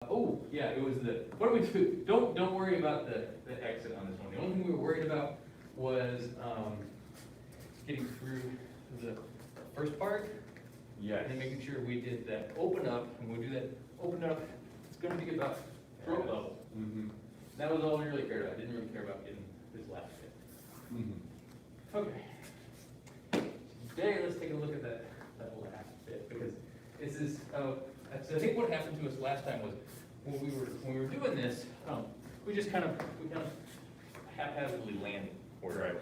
Oh, yeah, it was what do we do? Don't worry about the exit on this one. The only thing we were worried about was getting through the first part. Yes. And then making sure we did that open up, and we'll do that open up. It's going to be about throat level. Mm-hmm. That was all we really cared about. I didn't really care about getting this last bit. Mm-hmm. Okay. Today, let's take a look at that last bit, because this is, I think what happened to us last time was when we were doing this, we kind of haphazardly landed. Right.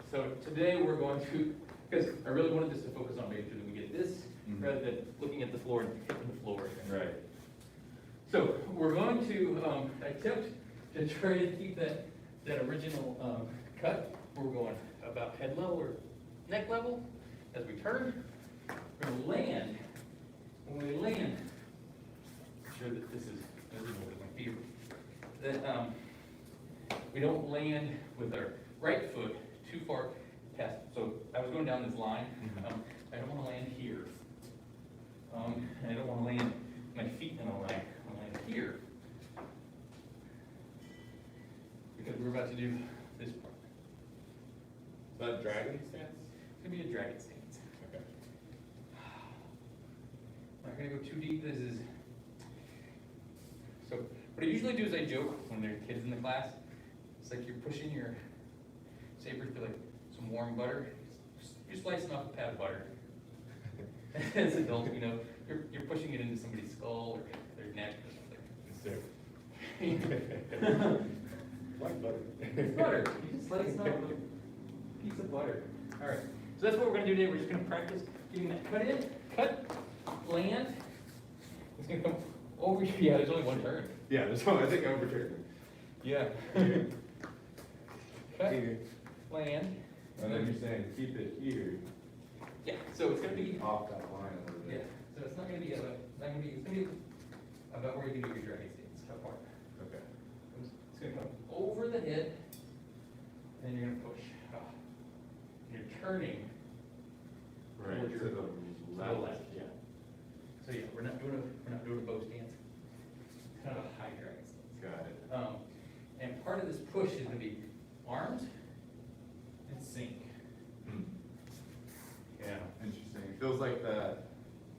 So today we're going to, because I really wanted this to focus on making sure that we get this rather than looking at the floor and hitting the floor. Right. So we're going to attempt to try to keep that original cut. We're going about head level or neck level as we turn. We're going to land. When we land, I'm sure that this is original with my feet, that we don't land with our right foot too far past. So I was going down this line. I don't want to land here. And I don't want to land my feet in a line. I want to land here. Because we're about to do this part. Is that dragon stance? It's going to be a dragon stance. Okay. I'm not going to go too deep. This is, so what I usually do is I joke when there are kids in the class. It's like you're pushing your saber through like some warm butter. You're slicing off a pat of butter. As adults, you're pushing it into somebody's skull or their neck or something. Like butter. It's butter. You just slice off a piece of butter. All right. So that's what we're going to do today. We're just going to practice getting that cut in, cut, land. It's going to come over. Yeah, there's only one turn. Yeah, there's one. I think I'm overturning. Yeah. Cut, land. And then you're saying keep it here. Yeah. So it's going to be Off that line a little Yeah. bit. So it's not going to be about. It's going to be about where you can do your dragon stance. How far? Okay. It's going to come over the head, and you're going to push. You're turning. Right. Towards To your- the left. left. Yeah. So yeah, we're not doing a bow stance. It's kind of a high dragon stance. Got it. And part of this push is going to be arms and sink. Yeah. Interesting. It feels like that.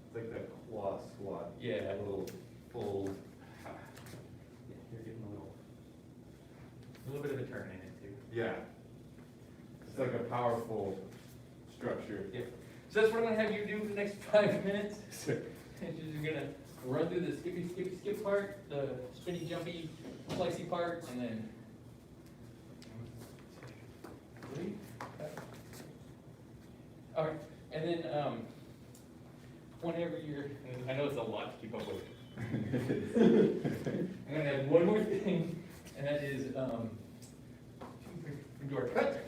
It's like that claw squat. Yeah. A little full. Yeah, you're getting a little bit of a turn in it too. Yeah. It's like a powerful structure. Yeah. So that's what I'm going to have you do for the next 5 minutes. You're going to run through the skip part, the spinny, jumpy, slicey part, and then 3. All right, and then whenever you're, and I know it's a lot to keep up with. I'm going to add one more thing, and that is we do our cut.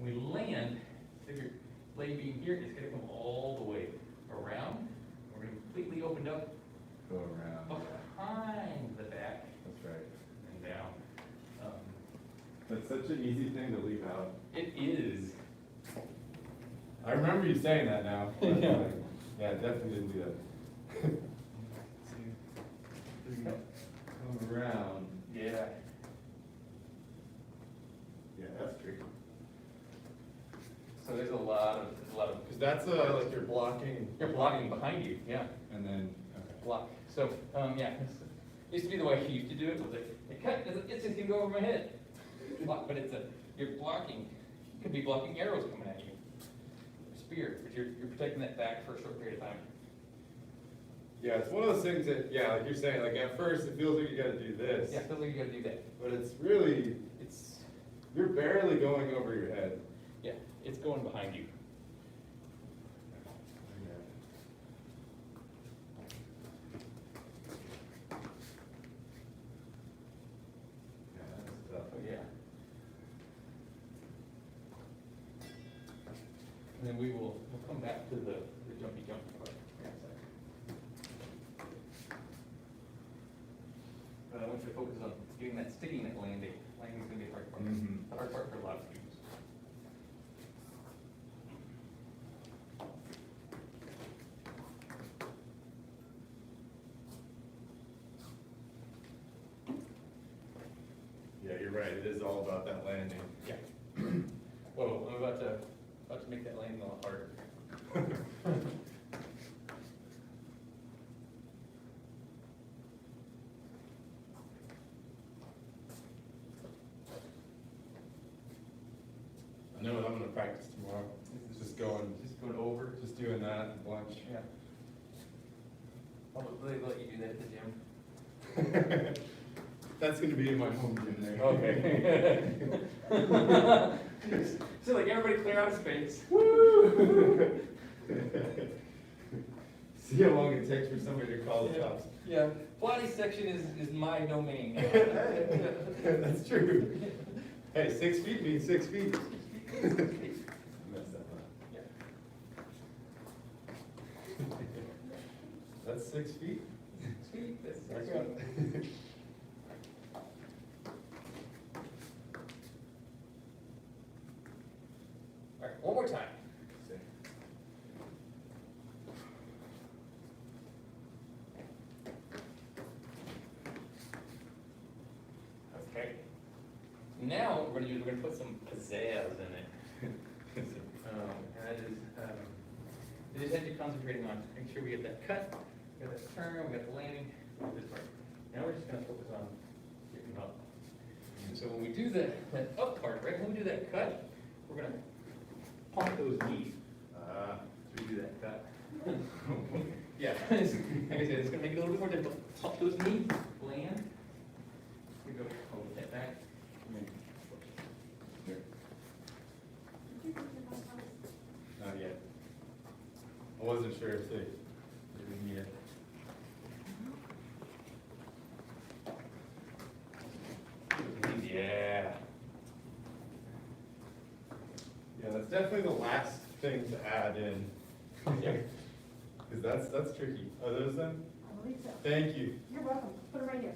We land. So your blade being here, it's going to come all the way around. We're going to completely opened up Go around. up behind the back That's right. and down. That's such an easy thing to leave out. It is. I remember you saying that now. Yeah. Yeah, definitely didn't do that. 1, 2, 3. Come around. Yeah. Yeah, that's tricky. So there's a lot of Because that's like you're blocking. you're blocking behind you. Yeah. And then, okay. Block. So yeah, this used to be the way he used to do it. Was like, hey, cut. It's just gonna go over my head. Block, but you're blocking. You could be blocking arrows coming at you. Spear, but you're protecting that back for a short period of time. Yeah, it's one of those things that, yeah, like you're saying, like at first it feels like you gotta do this. Yeah, feels like you gotta do that. But it's really, It's you're barely going over your head. yeah, it's going behind you. Yeah, that's tough. Oh yeah. And then we'll come back to the jumpy part. But I want you to focus on getting that sticking that landing. Landing is gonna be a hard part. Mhm. The hard part for a lot of students. it is all about that landing. Yeah. Whoa, I'm about to make that landing a lot harder. I know what I'm gonna practice tomorrow. Just going over, just doing that a bunch. Yeah. I'll let you do that at the gym. That's gonna be in my home gym there. Okay. So like everybody clear out space. Woo! See how long it takes for somebody to call the cops. Yeah, Pilates section is my domain. That's true. Hey, 6 feet means 6 feet. Messed that up. Yeah. That's 6 feet? Sweet, that's That's good. good. All right, one more time. Okay. Now what we're gonna do is we're gonna put some pizzazz in it. And that is, we just have to concentrating on making sure we get that cut, we got that turn, we got the landing, this part. Now we're just gonna focus on getting up. And so when we do that up part, right, when we do that cut, we're gonna pump those knees. So we do that cut. Yeah, like I said, it's gonna make it a little bit more difficult. Pump those knees, land. We go, hold that back. And then Here. Not yet. I wasn't sure if they didn't need it. Yeah. Yeah, that's definitely the last thing to add in. Yeah. Because that's tricky. Are those them? I believe so. Thank you. You're welcome. Put it right here.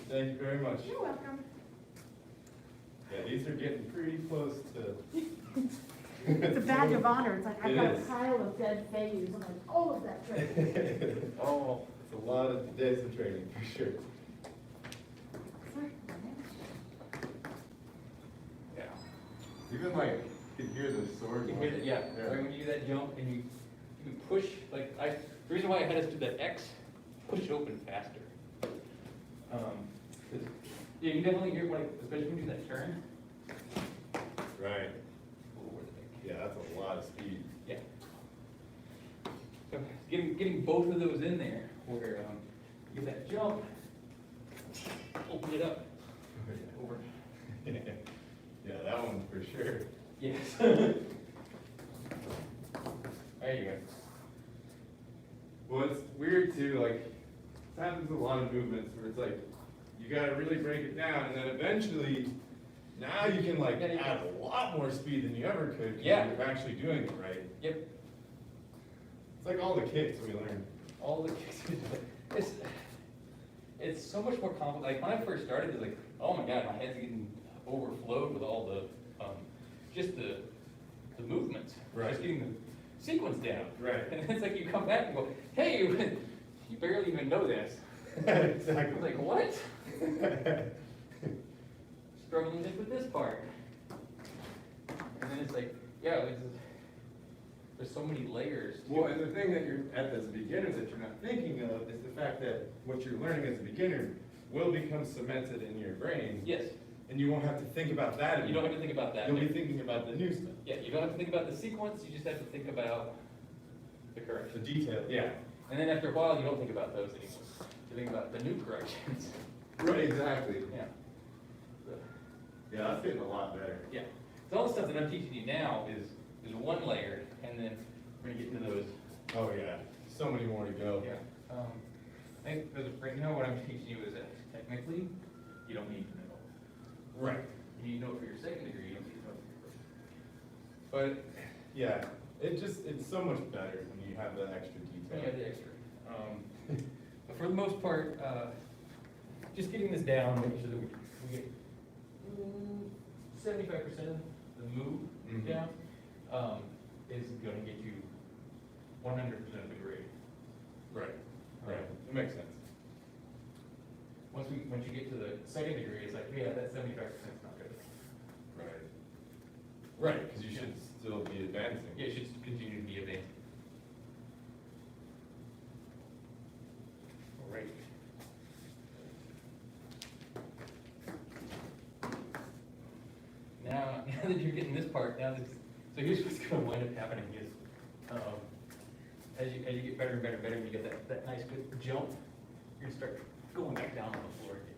Thank you very much. You're welcome. Yeah, these are getting pretty close to. It's a badge of honor. It's like, I've It got a is. pile of dead failures. I'm like, all of that training. Oh. It's a lot of days of training, for sure. Yeah. Even like, you can hear the sword. You hear that, yeah, right when you do that jump and you push, like, the reason why I had us do that X, push it open faster. 'Cause, yeah, you definitely hear, like, especially when you do that turn. Right. Ooh, where'd it Yeah, that's a lot of speed. go? Yeah. So getting both of those in there, where, you get that jump, open it up, over. Yeah, that one for sure. Yes. There you go. Well, it's weird too, like, it happens with a lot of movements where it's like, you gotta really break it down, and then eventually, now you can like Yeah, you add a lot more speed than you ever could, because Yeah. you're actually doing it right. Yep. It's like all the kicks we learned. All the kicks, it's so much more complex. Like when I first started, it was like, oh my god, my head's getting overflowed with all the just the movements, Right. just getting the sequence down. Right. And it's like you come back and go, hey, you barely even know this. Exactly. I'm like, what? Struggling just with this part. And then it's like, yeah, there's so many layers. to Well, it. and the thing that you're, as a beginner, that you're not thinking of is the fact that what you're learning as a beginner will become cemented in your brain. Yes, And you won't have to think about that anymore. you don't have to think about that. You'll be thinking about the new stuff. Yeah, you don't have to think about the sequence, you just have to think about the The correction. detail, yeah. And then after a while, you don't think about those anymore. You think about the new corrections. Right, exactly. Yeah. So, Yeah, that's getting a lot better. yeah. So all the stuff that I'm teaching you now is one layer, and then we're gonna get into those. Oh, yeah. So many more to go. Yeah. I think as of right now, what I'm teaching you is that technically, you don't need to know. Right. You need to know it for your second degree, you don't need to know it for your first. But, yeah, it's so much better when you have the extra Then you detail. have the extra. But for the most part, just getting this down, making sure that we get 75% of the move Mhm. down, is gonna get you 100% of the grade. Right, right. It makes sense. once you get to the second degree, it's like, yeah, that 75% is not good. Right. Right, because you should still be advancing. Yeah, it should continue to be advanced. All right. Now that you're getting this part, so here's what's gonna wind up happening is, as you get better and better and better, and you get that nice good jump, you're gonna start going back down on the floor again.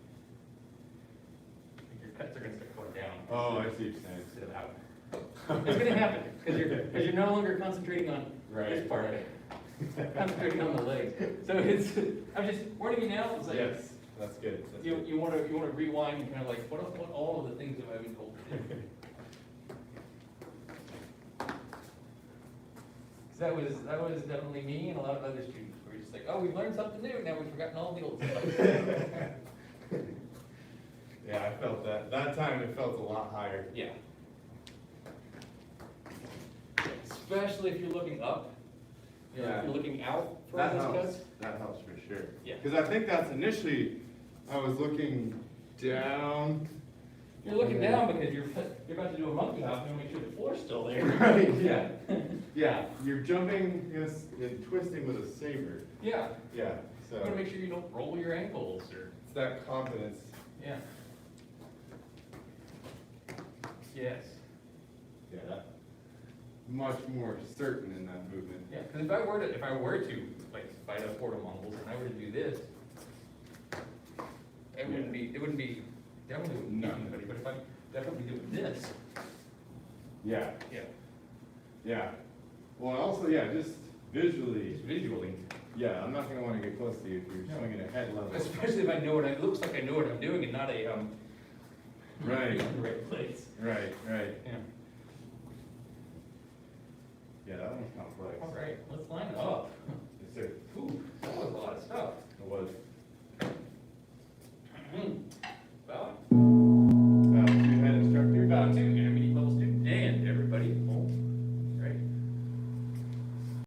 Your cuts are gonna start going down. Oh, I see what you're saying. Instead of out. It's gonna happen, because you're no longer concentrating on this part of it. Concentrating on the legs. So I'm just warning you now, it's like. Yes, that's good. That's good. You wanna rewind and kind of like, what all of the things have I been told to do? 'Cause that was definitely me and a lot of other students, where you're just like, oh, we've learned something new, now we've forgotten all the old stuff. Yeah, I felt that. That time it felt a lot higher. Yeah. Especially if you're looking up, you know, if you're looking out for That those helps. cuts. That helps for sure. Yeah. Because I think that's initially, I was looking down. You're looking down because you're about to do a monkey hop, and make sure the floor's still there. Right, yeah. Yeah, you're jumping and twisting with a saber. Yeah. Yeah, so You wanna make sure you don't roll your ankles or, it's that confidence. yeah. Yes. Yeah, that much more certain in that movement. Yeah, because if I were to like fight up portal Mongols and I were to do this, it wouldn't be definitely wouldn't No. beat anybody, but if I'm definitely doing this. Yeah, Yeah. yeah. Well, also, yeah, just visually, Just visually. yeah, I'm not gonna wanna get close to you if you're No. swinging at head level. Especially if I know it looks like I know what I'm doing and not a, Right. in the right place. Right, right. Yeah. Yeah, that one's complex. All right, let's line it up.